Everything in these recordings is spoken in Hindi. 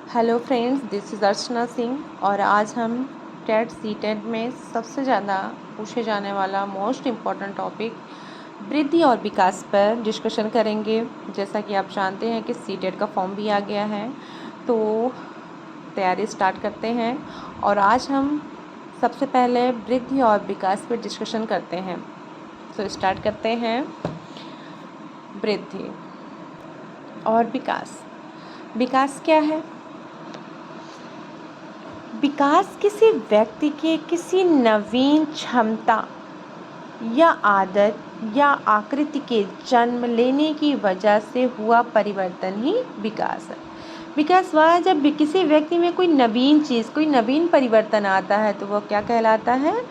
Hello friends, this is Archana Singh और आज हम टेट सीटेट में सबसे ज़्यादा पूछे जाने वाला मोस्ट इम्पॉर्टेंट टॉपिक वृद्धि और विकास पर डिस्कशन करेंगे। जैसा कि आप जानते हैं कि सीटेट का फॉर्म भी आ गया है, तो तैयारी स्टार्ट करते हैं। और आज हम सबसे पहले वृद्धि और विकास पर डिस्कशन करते हैं। तो स्टार्ट करते हैं। वृद्धि और विकास। विकास क्या है? विकास किसी व्यक्ति के किसी नवीन क्षमता या आदत या आकृति के जन्म लेने की वजह से हुआ परिवर्तन ही विकास है। विकास वह है जब किसी व्यक्ति में कोई नवीन चीज़, कोई नवीन परिवर्तन आता है, तो वो क्या कहलाता है?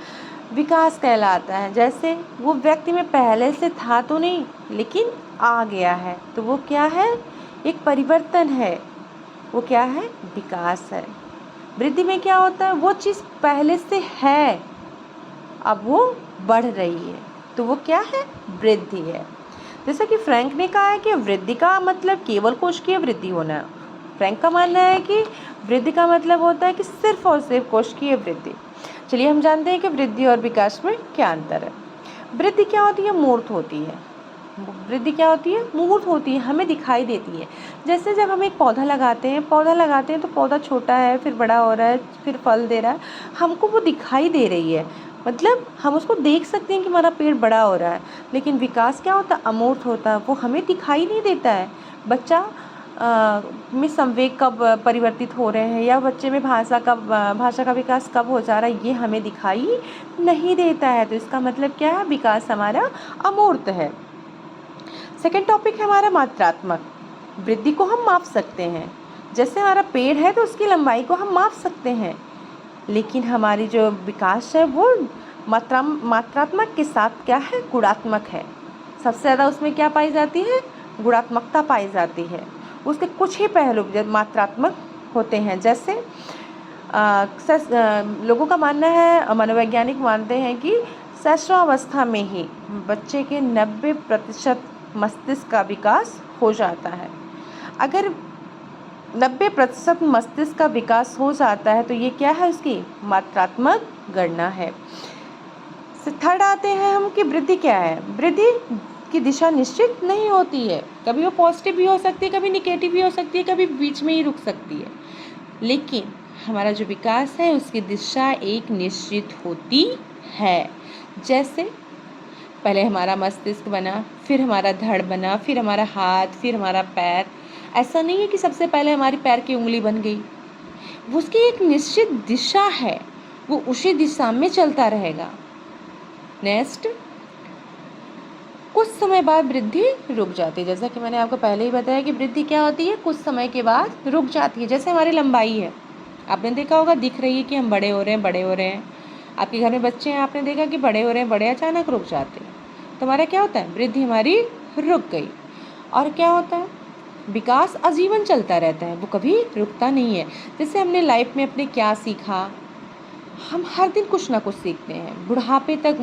विकास कहलाता है। जैसे वो व्यक्ति में पहले से था तो नहीं, लेकिन आ गया है, तो वो क्या है? एक परिवर्तन है। वो क्या है? विकास है। वृद्धि में क्या होता है? वो चीज़ पहले से है, अब वो बढ़ रही है, तो वो क्या है? वृद्धि है। जैसा कि फ्रैंक ने कहा है कि वृद्धि का मतलब केवल कोशिकीय वृद्धि होना। फ्रैंक का मानना है कि वृद्धि का मतलब होता है कि सिर्फ और सिर्फ कोशिकीय वृद्धि। चलिए हम जानते हैं कि वृद्धि और विकास में क्या अंतर है। वृद्धि क्या होती है? मूर्त होती है। वृद्धि क्या होती है? मूर्त होती है, हमें दिखाई देती है। जैसे जब हम एक पौधा लगाते हैं तो पौधा छोटा है, फिर बड़ा हो रहा है, फिर फल दे रहा है, हमको वो दिखाई दे रही है, मतलब हम उसको देख सकते हैं कि हमारा पेड़ बड़ा हो रहा है। लेकिन विकास क्या होता है? अमूर्त होता है, वो हमें दिखाई नहीं देता है। बच्चा में संवेग कब परिवर्तित हो रहे हैं, या बच्चे में भाषा का विकास कब हो जा रहा है, ये हमें दिखाई नहीं देता है। तो इसका मतलब क्या है? विकास हमारा अमूर्त है। सेकेंड टॉपिक है हमारा मात्रात्मक। वृद्धि को हम माप सकते हैं। जैसे हमारा पेड़ है तो उसकी लंबाई को हम माप सकते हैं, लेकिन हमारी जो विकास है वो मात्रात्मक के साथ क्या है? गुणात्मक है। सबसे ज़्यादा उसमें क्या पाई जाती है? गुणात्मकता पाई जाती है। उसके कुछ ही पहलू मात्रात्मक होते हैं। जैसे लोगों का मानना है, मनोवैज्ञानिक मानते हैं कि शैशवावस्था में ही बच्चे के 90% मस्तिष्क का विकास हो जाता है। अगर 90% मस्तिष्क का विकास हो जाता है तो ये क्या है? उसकी मात्रात्मक गणना है। थर्ड आते हैं हम कि वृद्धि क्या है। वृद्धि की दिशा निश्चित नहीं होती है, कभी वो पॉजिटिव भी हो सकती है, कभी निगेटिव भी हो सकती है, कभी बीच में ही रुक सकती है। लेकिन हमारा जो विकास है उसकी दिशा एक निश्चित होती है। जैसे पहले हमारा मस्तिष्क बना, फिर हमारा धड़ बना, फिर हमारा हाथ, फिर हमारा पैर। ऐसा नहीं है कि सबसे पहले हमारी पैर की उंगली बन गई। वो उसकी एक निश्चित दिशा है, वो उसी दिशा में चलता रहेगा। नेक्स्ट, कुछ समय बाद वृद्धि रुक जाती है। जैसा कि मैंने आपको पहले ही बताया कि वृद्धि क्या होती है? कुछ समय के बाद रुक जाती है। जैसे हमारी लंबाई है, आपने देखा होगा, दिख रही है कि हम बड़े हो रहे हैं। आपके घर में बच्चे हैं, आपने देखा कि बड़े हो रहे हैं, बड़े अचानक रुक जाते हैं। तो हमारा क्या होता है? वृद्धि हमारी रुक गई। और क्या होता है? विकास आजीवन चलता रहता है, वो कभी रुकता नहीं है। जैसे हमने लाइफ में अपने क्या सीखा, हम हर दिन कुछ ना कुछ सीखते हैं। बुढ़ापे तक,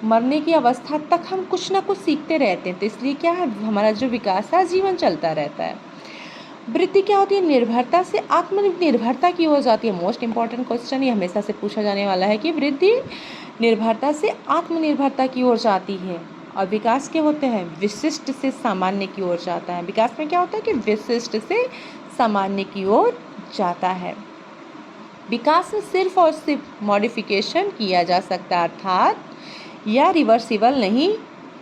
मरने की अवस्था तक हम कुछ ना कुछ सीखते रहते हैं। तो इसलिए क्या है? हमारा जो विकास है जीवन चलता रहता है। वृद्धि क्या होती है? निर्भरता से आत्मनिर्भरता की ओर जाती है। मोस्ट इंपॉर्टेंट क्वेश्चन ये हमेशा से पूछा जाने वाला है कि वृद्धि निर्भरता से आत्मनिर्भरता की ओर जाती है। और विकास क्या होते हैं? विशिष्ट से सामान्य की ओर जाता है। विकास में क्या होता है कि विशिष्ट से सामान्य की ओर जाता है। विकास में सिर्फ और सिर्फ मॉडिफिकेशन किया जा सकता है, अर्थात या रिवर्सिबल नहीं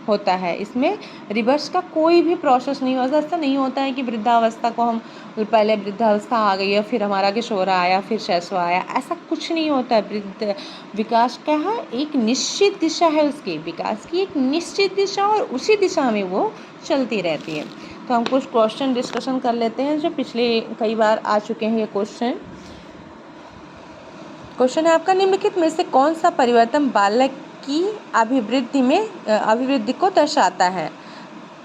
होता है। इसमें रिवर्स का कोई भी प्रोसेस नहीं होता। ऐसा नहीं होता है कि वृद्धावस्था को हम पहले वृद्धावस्था आ गई है, फिर हमारा किशोरा आया, फिर शैशव आया, ऐसा कुछ नहीं होता है। विकास क्या है? एक निश्चित दिशा है उसकी, विकास की एक निश्चित दिशा, और उसी दिशा में वो चलती रहती है। तो हम कुछ क्वेश्चन डिस्कशन कर लेते हैं जो पिछले कई बार आ चुके हैं। ये क्वेश्चन है आपका, निम्नलिखित में से कौन सा परिवर्तन बालक की अभिवृद्धि को दर्शाता है?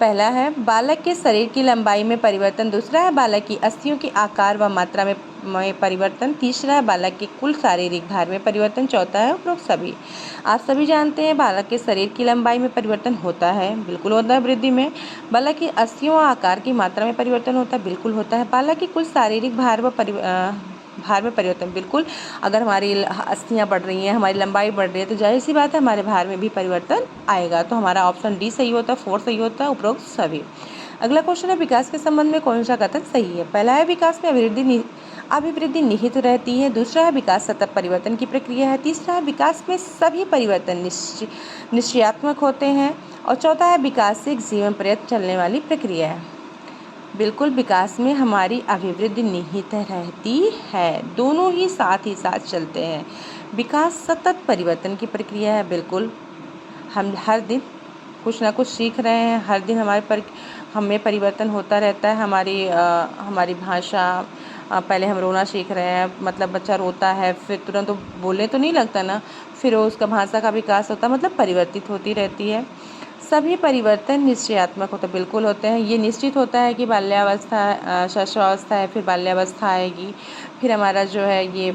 पहला है बालक के शरीर की लंबाई में परिवर्तन, दूसरा है बालक की अस्थियों की आकार व मात्रा में परिवर्तन, तीसरा है बालक के कुल शारीरिक भार में परिवर्तन, चौथा है उपरोक्त सभी। आप सभी जानते हैं बालक के शरीर की लंबाई में परिवर्तन होता है, बिल्कुल होता है वृद्धि में। बालक की अस्थियों व आकार की मात्रा में परिवर्तन होता है, बिल्कुल होता है। बालक के कुल शारीरिक भार में परिवर्तन, बिल्कुल। अगर हमारी अस्थियाँ बढ़ रही हैं, हमारी लंबाई बढ़ रही है, तो जाहिर सी बात है हमारे भार में भी परिवर्तन आएगा। तो हमारा ऑप्शन डी सही होता है, 4 सही होता है, उपरोक्त सभी। अगला क्वेश्चन है विकास के संबंध में कौन सा कथन सही है। पहला है विकास में अभिवृद्धि निहित रहती है, दूसरा है विकास सतत परिवर्तन की प्रक्रिया है, तीसरा है विकास में सभी परिवर्तन निश्चयात्मक होते हैं, और चौथा है विकास से एक जीवन पर्यंत चलने वाली प्रक्रिया है। बिल्कुल, विकास में हमारी अभिवृद्धि निहित रहती है, दोनों ही साथ चलते हैं। विकास सतत परिवर्तन की प्रक्रिया है, बिल्कुल। हम हर दिन कुछ ना कुछ सीख रहे हैं, हर दिन हमें परिवर्तन होता रहता है। हमारी भाषा, पहले हम रोना सीख रहे हैं, मतलब बच्चा रोता है फिर तुरंत बोलने तो नहीं लगता ना, फिर उसका भाषा का विकास होता है, मतलब परिवर्तित होती रहती है। सभी परिवर्तन निश्चयात्मक होते, बिल्कुल होते हैं। ये निश्चित होता है कि बाल्यावस्था, शैशवावस्था है, फिर बाल्यावस्था आएगी, फिर हमारा जो है ये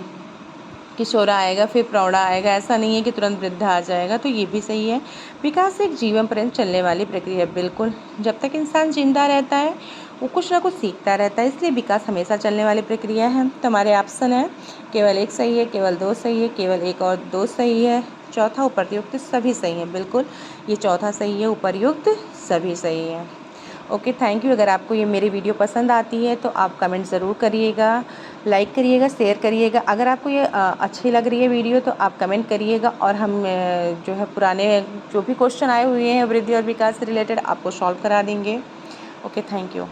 किशोरा आएगा, फिर प्रौढ़ा आएगा। ऐसा नहीं है कि तुरंत वृद्धा आ जाएगा, तो ये भी सही है। विकास एक जीवन पर्यंत चलने वाली प्रक्रिया है, बिल्कुल। जब तक इंसान जिंदा रहता है वो कुछ ना कुछ सीखता रहता है, इसलिए विकास हमेशा चलने वाली प्रक्रिया है। तो हमारे ऑप्शन है केवल 1 सही है, केवल 2 सही है, केवल 1 और 2 सही है, चौथा उपर्युक्त सभी सही है। बिल्कुल, ये चौथा सही है, उपर्युक्त सभी सही है। Okay, thank you. अगर आपको ये मेरी वीडियो पसंद आती है तो आप कमेंट ज़रूर करिएगा, लाइक करिएगा, शेयर करिएगा। अगर आपको ये अच्छी लग रही है वीडियो तो आप कमेंट करिएगा, और हम जो है पुराने जो भी क्वेश्चन आए हुए हैं वृद्धि और विकास से रिलेटेड आपको सॉल्व करा देंगे। Okay, thank you.